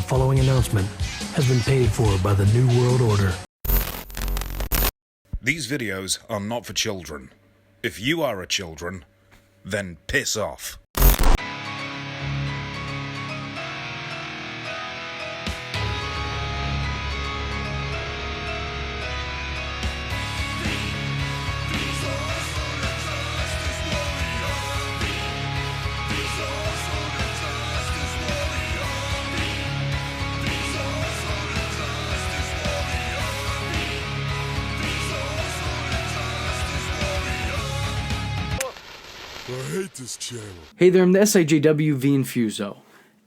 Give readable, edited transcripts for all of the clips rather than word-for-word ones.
following announcement has been paid for by the New World Order. These videos are not for children. If you are a children, then piss off. I hate this channel. Hey there, I'm the SIJW v Infuso,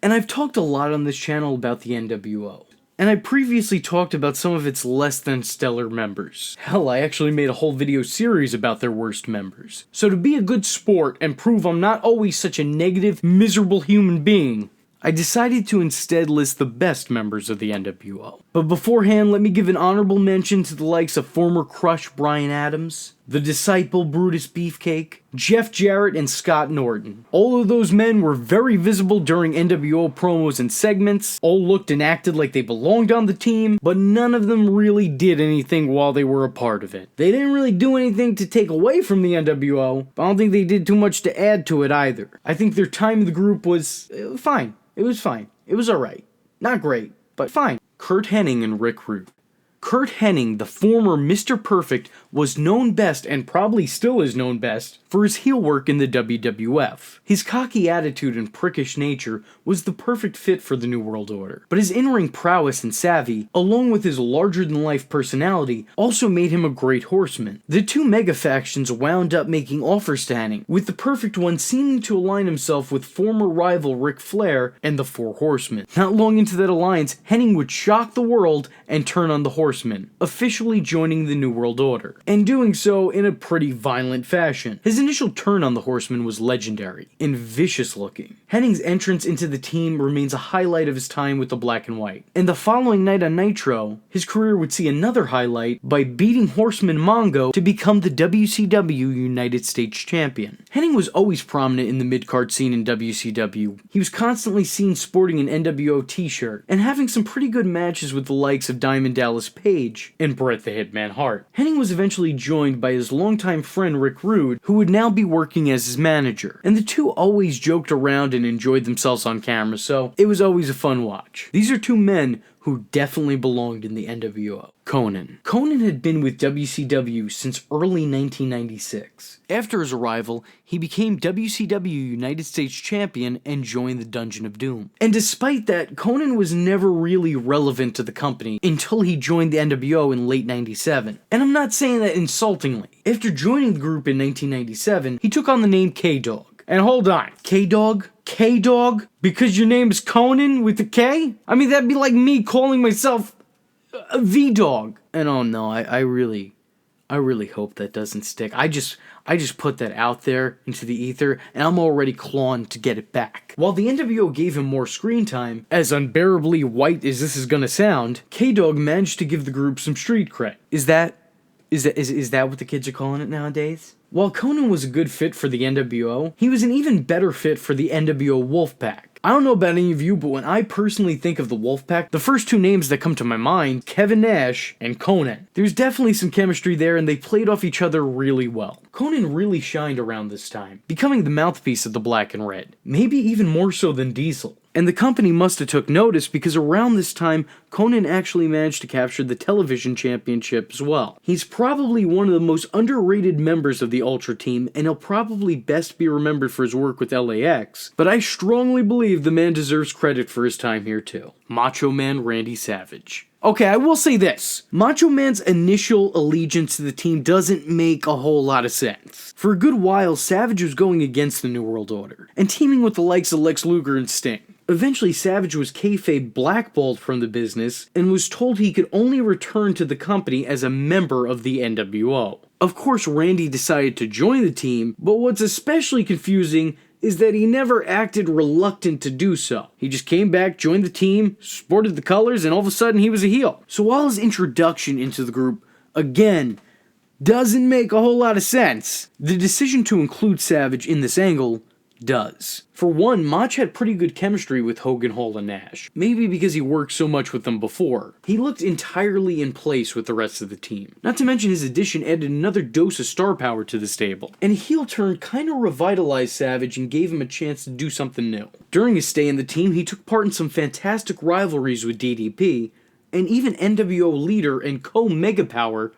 and I've talked a lot on this channel about the NWO. And I previously talked about some of its less than stellar members. Hell, I actually made a whole video series about their worst members. So to be a good sport and prove I'm not always such a negative, miserable human being, I decided to instead list the best members of the NWO. But beforehand, let me give an honorable mention to the likes of former Crush Bryan Adams, the Disciple Brutus Beefcake, Jeff Jarrett, and Scott Norton. All of those men were very visible during NWO promos and segments, all looked and acted like they belonged on the team, but none of them really did anything while they were a part of it. They didn't really do anything to take away from the NWO, but I don't think they did too much to add to it either. I think their time in the group was fine. It was fine. It was alright. Not great, but fine. Curt Hennig and Rick Rude. Curt Hennig, the former Mr. Perfect, was known best, and probably still is known best, for his heel work in the WWF. His cocky attitude and prickish nature was the perfect fit for the New World Order. But his in-ring prowess and savvy, along with his larger-than-life personality, also made him a great horseman. The two mega factions wound up making offers to Hennig, with the perfect one seeming to align himself with former rival Ric Flair and the Four Horsemen. Not long into that alliance, Hennig would shock the world and turn on the Horsemen, officially joining the New World Order, and doing so in a pretty violent fashion. His initial turn on the Horsemen was legendary and vicious looking. Hennig's entrance into the team remains a highlight of his time with the Black and White, and the following night on Nitro, his career would see another highlight by beating Horseman Mongo to become the WCW United States Champion. Hennig was always prominent in the mid-card scene in WCW. He was constantly seen sporting an NWO t-shirt, and having some pretty good matches with the likes of Diamond Dallas Page and Bret the Hitman Hart. Hennig was eventually joined by his longtime friend Rick Rude, who would now be working as his manager, and the two always joked around and enjoyed themselves on camera, so it was always a fun watch. These are two men who definitely belonged in the NWO. Conan. Conan had been with WCW since early 1996. After his arrival, he became WCW United States Champion and joined the Dungeon of Doom. And despite that, Conan was never really relevant to the company until he joined the NWO in late 97. And I'm not saying that insultingly. After joining the group in 1997, he took on the name K-Dog. And hold on, K-Dog? K-Dog? Because your name is Conan with a K? I mean, that'd be like me calling myself a V-Dog. And oh no, I really hope that doesn't stick. I just put that out there into the ether, and I'm already clawing to get it back. While the NWO gave him more screen time, as unbearably white as this is gonna sound, K-Dog managed to give the group some street cred. Is that what the kids are calling it nowadays? While Conan was a good fit for the NWO, he was an even better fit for the NWO Wolfpack. I don't know about any of you, but when I personally think of the Wolfpack, the first two names that come to my mind, Kevin Nash and Conan. There's definitely some chemistry there, and they played off each other really well. Conan really shined around this time, becoming the mouthpiece of the Black and Red, maybe even more so than Diesel. And the company must have took notice, because around this time, Conan actually managed to capture the television championship as well. He's probably one of the most underrated members of the Ultra team, and he'll probably best be remembered for his work with LAX, but I strongly believe the man deserves credit for his time here too. Macho Man Randy Savage. Okay, I will say this. Macho Man's initial allegiance to the team doesn't make a whole lot of sense. For a good while, Savage was going against the New World Order, and teaming with the likes of Lex Luger and Sting. Eventually, Savage was kayfabe blackballed from the business, and was told he could only return to the company as a member of the NWO. Of course, Randy decided to join the team, but what's especially confusing is that he never acted reluctant to do so. He just came back, joined the team, sported the colors, and all of a sudden he was a heel. So while his introduction into the group, again, doesn't make a whole lot of sense, the decision to include Savage in this angle does. For one, Mach had pretty good chemistry with Hogan, Hall, and Nash. Maybe because he worked so much with them before. He looked entirely in place with the rest of the team. Not to mention his addition added another dose of star power to the stable. And a heel turn kinda revitalized Savage and gave him a chance to do something new. During his stay in the team, he took part in some fantastic rivalries with DDP, and even NWO leader and co-mega power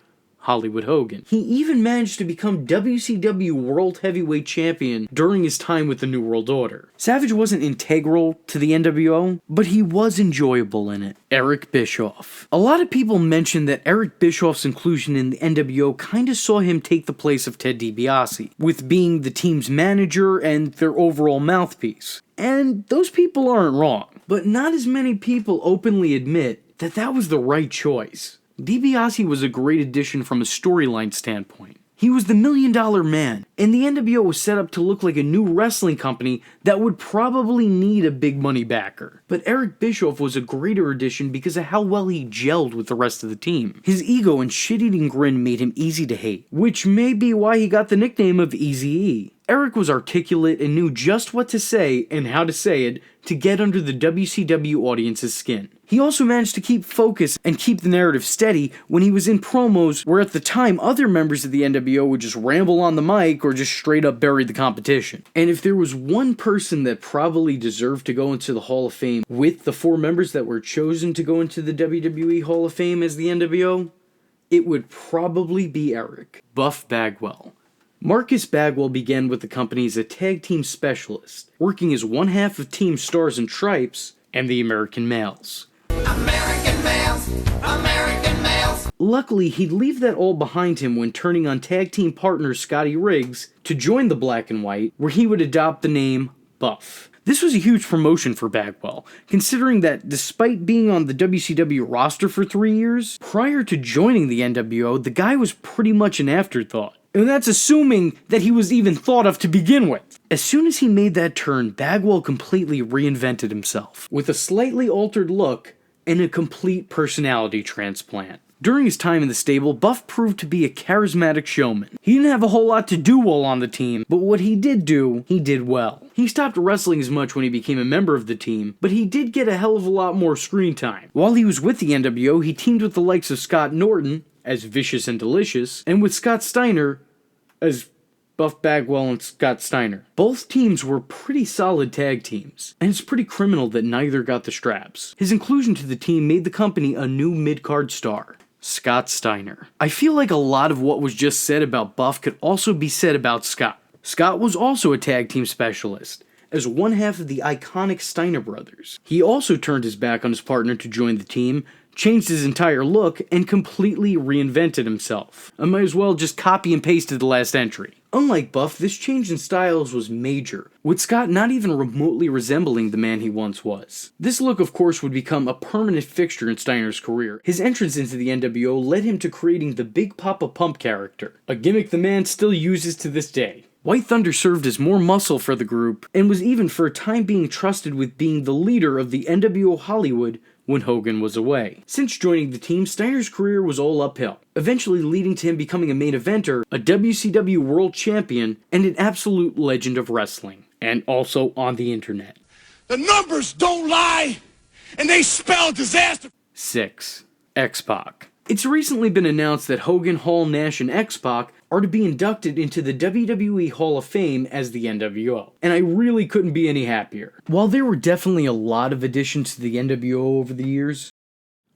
Hollywood Hogan. He even managed to become WCW World Heavyweight Champion during his time with the New World Order. Savage wasn't integral to the NWO, but he was enjoyable in it. Eric Bischoff. A lot of people mention that Eric Bischoff's inclusion in the NWO kinda saw him take the place of Ted DiBiase, with being the team's manager and their overall mouthpiece. And those people aren't wrong, but not as many people openly admit that that was the right choice. DiBiase was a great addition from a storyline standpoint. He was the $1 Million Man, and the NWO was set up to look like a new wrestling company that would probably need a big money backer. But Eric Bischoff was a greater addition because of how well he gelled with the rest of the team. His ego and shit-eating grin made him easy to hate, which may be why he got the nickname of Eazy-E. Eric was articulate and knew just what to say and how to say it to get under the WCW audience's skin. He also managed to keep focus and keep the narrative steady when he was in promos where at the time other members of the NWO would just ramble on the mic or just straight up bury the competition. And if there was one person that probably deserved to go into the Hall of Fame with the 4 members that were chosen to go into the WWE Hall of Fame as the NWO, it would probably be Eric. Buff Bagwell. Marcus Bagwell began with the company as a tag team specialist, working as one half of Team Stars and Stripes and the American Males. American males, American males. Luckily, he'd leave that all behind him when turning on tag team partner Scotty Riggs to join the Black and White, where he would adopt the name Buff. This was a huge promotion for Bagwell, considering that despite being on the WCW roster for 3 years, prior to joining the NWO, the guy was pretty much an afterthought. And that's assuming that he was even thought of to begin with. As soon as he made that turn, Bagwell completely reinvented himself, with a slightly altered look and a complete personality transplant. During his time in the stable, Buff proved to be a charismatic showman. He didn't have a whole lot to do while on the team, but what he did do, he did well. He stopped wrestling as much when he became a member of the team, but he did get a hell of a lot more screen time. While he was with the NWO, he teamed with the likes of Scott Norton as Vicious and Delicious, and with Scott Steiner as Buff Bagwell and Scott Steiner. Both teams were pretty solid tag teams, and it's pretty criminal that neither got the straps. His inclusion to the team made the company a new mid-card star, Scott Steiner. I feel like a lot of what was just said about Buff could also be said about Scott. Scott was also a tag team specialist, as one half of the iconic Steiner brothers. He also turned his back on his partner to join the team, changed his entire look, and completely reinvented himself. I might as well just copy and pasted the last entry. Unlike Buff, this change in styles was major, with Scott not even remotely resembling the man he once was. This look, of course, would become a permanent fixture in Steiner's career. His entrance into the NWO led him to creating the Big Papa Pump character, a gimmick the man still uses to this day. White Thunder served as more muscle for the group, and was even for a time being trusted with being the leader of the NWO Hollywood when Hogan was away. Since joining the team, Steiner's career was all uphill, eventually leading to him becoming a main eventer, a WCW World Champion, and an absolute legend of wrestling, and also on the internet. The numbers don't lie, and they spell disaster. Syxx. X-Pac. It's recently been announced that Hogan, Hall, Nash, and X-Pac are to be inducted into the WWE Hall of Fame as the NWO, and I really couldn't be any happier. While there were definitely a lot of additions to the NWO over the years,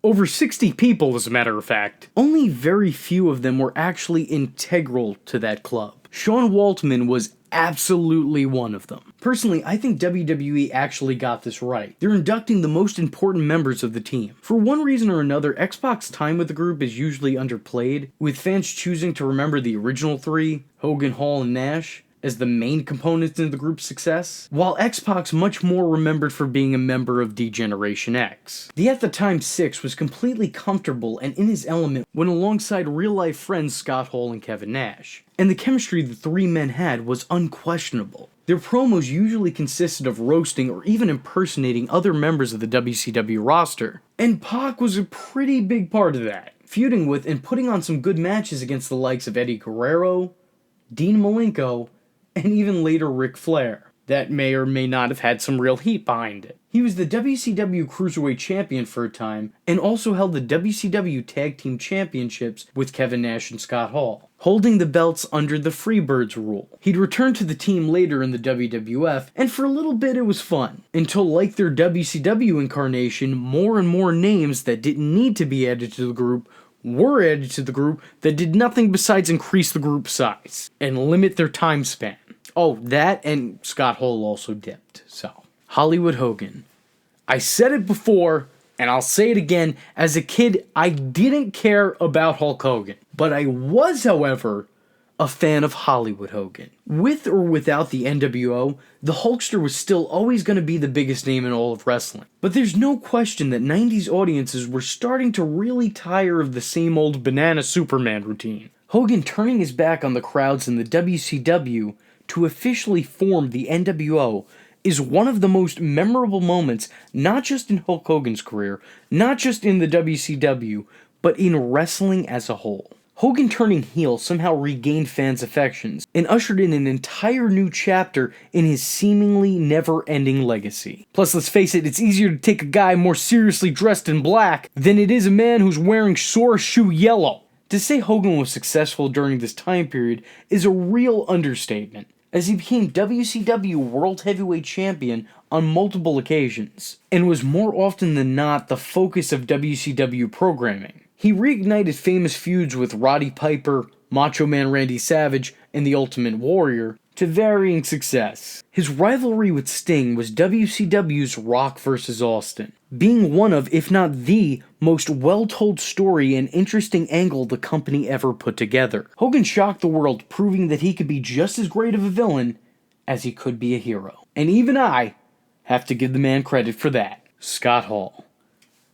over 60 people as a matter of fact, only very few of them were actually integral to that club. Sean Waltman was absolutely one of them. Personally, I think WWE actually got this right. They're inducting the most important members of the team. For one reason or another, X-Pac's time with the group is usually underplayed, with fans choosing to remember the original 3, Hogan, Hall, and Nash, as the main components in the group's success, while X-Pac's much more remembered for being a member of D-Generation X. The at the time Syxx was completely comfortable and in his element when alongside real-life friends Scott Hall and Kevin Nash, and the chemistry the 3 men had was unquestionable. Their promos usually consisted of roasting or even impersonating other members of the WCW roster, and Pac was a pretty big part of that, feuding with and putting on some good matches against the likes of Eddie Guerrero, Dean Malenko, and even later Ric Flair. that may or may not have had some real heat behind it. He was the WCW Cruiserweight Champion for a time, and also held the WCW Tag Team Championships with Kevin Nash and Scott Hall, holding the belts under the Freebirds rule. He'd return to the team later in the WWF, and for a little bit it was fun, until like their WCW incarnation, more and more names that didn't need to be added to the group were added to the group that did nothing besides increase the group size, and limit their time span. Oh, that and Scott Hall also dipped, so. Hollywood Hogan. I said it before, and I'll say it again, as a kid, I didn't care about Hulk Hogan. But I was, however, a fan of Hollywood Hogan. With or without the NWO, the Hulkster was still always going to be the biggest name in all of wrestling. But there's no question that 90s audiences were starting to really tire of the same old banana Superman routine. Hogan turning his back on the crowds in the WCW to officially form the NWO is one of the most memorable moments, not just in Hulk Hogan's career, not just in the WCW, but in wrestling as a whole. Hogan turning heel somehow regained fans' affections, and ushered in an entire new chapter in his seemingly never-ending legacy. Plus, let's face it, it's easier to take a guy more seriously dressed in black than it is a man who's wearing sore shoe yellow. To say Hogan was successful during this time period is a real understatement, as he became WCW World Heavyweight Champion on multiple occasions, and was more often than not the focus of WCW programming. He reignited famous feuds with Roddy Piper, Macho Man Randy Savage, and The Ultimate Warrior to varying success. His rivalry with Sting was WCW's Rock vs. Austin, being one of, if not the, most well-told story and interesting angle the company ever put together. Hogan shocked the world, proving that he could be just as great of a villain as he could be a hero. And even I have to give the man credit for that. Scott Hall.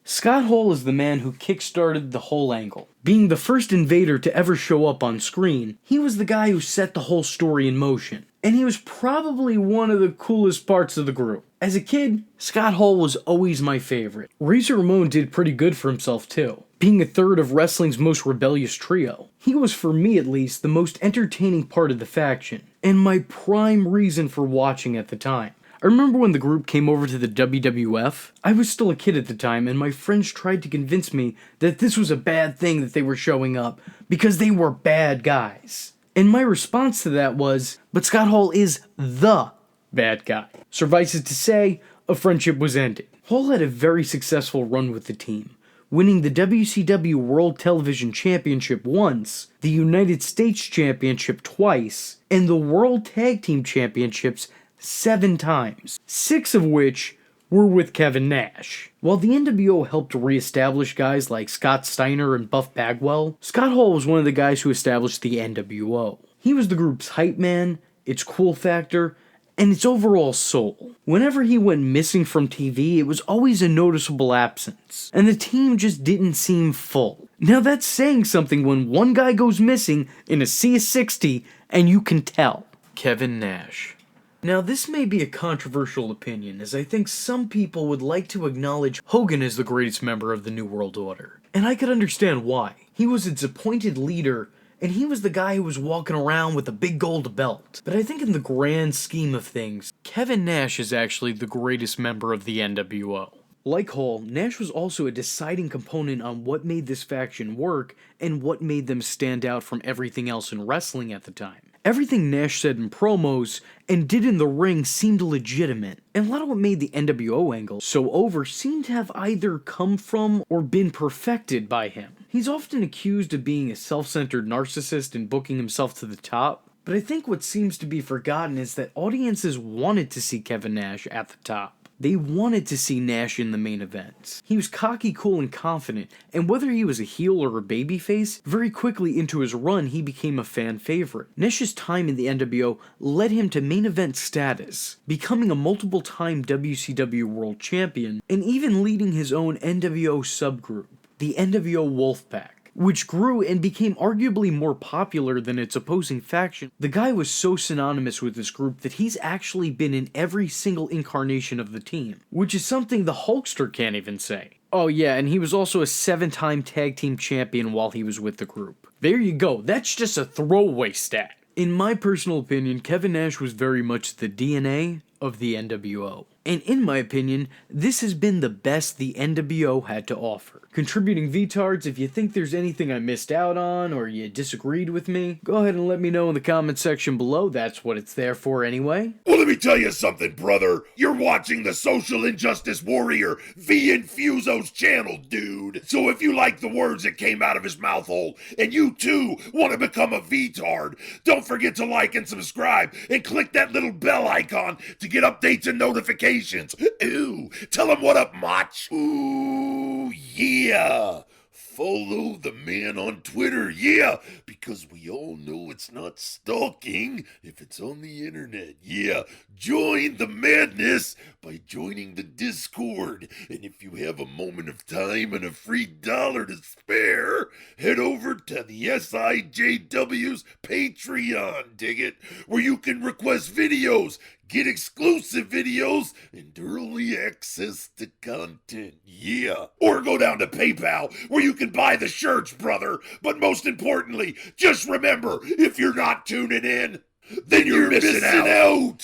Scott Hall is the man who kick-started the whole angle. Being the first invader to ever show up on screen, he was the guy who set the whole story in motion. And he was probably one of the coolest parts of the group. As a kid, Scott Hall was always my favorite. Razor Ramon did pretty good for himself too, being a third of wrestling's most rebellious trio. He was, for me at least, the most entertaining part of the faction, and my prime reason for watching at the time. I remember when the group came over to the WWF, I was still a kid at the time, and my friends tried to convince me that this was a bad thing that they were showing up, because they were bad guys. And my response to that was, but Scott Hall is THE bad guy. Suffice it to say, a friendship was ended. Hall had a very successful run with the team, winning the WCW World Television Championship once, the United States Championship twice, and the World Tag Team Championships 7 times, 6 of which were with Kevin Nash. While the NWO helped reestablish guys like Scott Steiner and Buff Bagwell, Scott Hall was one of the guys who established the NWO. He was the group's hype man, its cool factor, and its overall soul. Whenever he went missing from TV, it was always a noticeable absence, and the team just didn't seem full. Now that's saying something when one guy goes missing in a sea of 60, and you can tell. Kevin Nash. Now, this may be a controversial opinion, as I think some people would like to acknowledge Hogan as the greatest member of the New World Order. And I could understand why. He was its appointed leader, and he was the guy who was walking around with a big gold belt. But I think in the grand scheme of things, Kevin Nash is actually the greatest member of the NWO. Like Hall, Nash was also a deciding component on what made this faction work, and what made them stand out from everything else in wrestling at the time. Everything Nash said in promos and did in the ring seemed legitimate, and a lot of what made the NWO angle so over seemed to have either come from or been perfected by him. He's often accused of being a self-centered narcissist and booking himself to the top, but I think what seems to be forgotten is that audiences wanted to see Kevin Nash at the top. They wanted to see Nash in the main events. He was cocky, cool, and confident, and whether he was a heel or a babyface, very quickly into his run he became a fan favorite. Nash's time in the NWO led him to main event status, becoming a multiple-time WCW World Champion, and even leading his own NWO subgroup, the NWO Wolfpack, which grew and became arguably more popular than its opposing faction. The guy was so synonymous with this group that he's actually been in every single incarnation of the team, which is something the Hulkster can't even say. Oh yeah, and he was also a 7-time tag team champion while he was with the group. There you go, that's just a throwaway stat. In my personal opinion, Kevin Nash was very much the DNA of the NWO. And in my opinion, this has been the best the NWO had to offer. Contributing VTards, if you think there's anything I missed out on or you disagreed with me, go ahead and let me know in the comment section below. That's what it's there for anyway. Well, let me tell you something, brother. You're watching the social injustice warrior V Infuso's channel, dude. So if you like the words that came out of his mouth hole and you too want to become a VTard, don't forget to like and subscribe and click that little bell icon to get updates and notifications. Ooh, tell him what up, Mach. Ooh, yeah. Follow the man on Twitter, yeah, because we all know it's not stalking if it's on the internet, yeah. Join the madness by joining the Discord, and if you have a moment of time and a free $1 to spare, head over to the SIJW's Patreon, dig it, where you can request videos, get exclusive videos, and early access to content, yeah. Or go down to PayPal, where you can buy the shirts, brother. But most importantly, just remember, if you're not tuning in, then you're missing out.